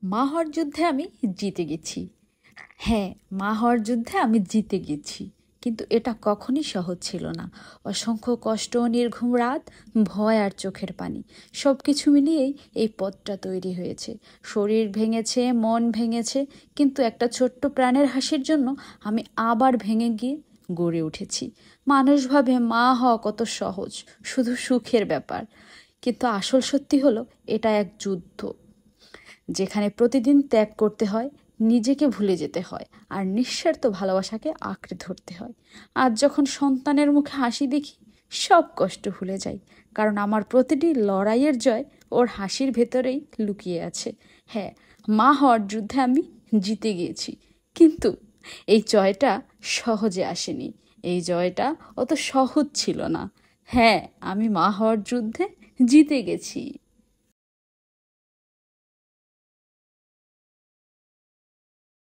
মা হওয়ার যুদ্ধে আমি জিতে গেছি। হ্যাঁ, মা হওয়ার যুদ্ধে আমি জিতে গেছি। কিন্তু এটা কখনই সহজ ছিল না। অসংখ্য কষ্ট, নির্ঘুম রাত, ভয় আর চোখের পানি, সব কিছু মিলিয়েই এই পথটা তৈরি হয়েছে। শরীর ভেঙেছে, মন ভেঙেছে, কিন্তু একটা ছোট্ট প্রাণের হাসির জন্য আমি আবার ভেঙে গিয়ে গড়ে উঠেছি। মানুষ ভাবে মা হওয়া কত সহজ, শুধু সুখের ব্যাপার। কিন্তু আসল সত্যি হলো এটা এক যুদ্ধ, যেখানে প্রতিদিন ত্যাগ করতে হয়, নিজেকে ভুলে যেতে হয়, আর নিঃস্বার্থ ভালোবাসাকে আঁকড়ে ধরতে হয়। আজ যখন সন্তানের মুখে হাসি দেখি, সব কষ্ট ভুলে যাই, কারণ আমার প্রতিটি লড়াইয়ের জয় ওর হাসির ভেতরেই লুকিয়ে আছে। হ্যাঁ, মা হওয়ার যুদ্ধে আমি জিতে গিয়েছি, কিন্তু এই জয়টা সহজে আসেনি। এই জয়টা অত সহজ ছিল না। হ্যাঁ, আমি মা হওয়ার যুদ্ধে জিতে গেছি।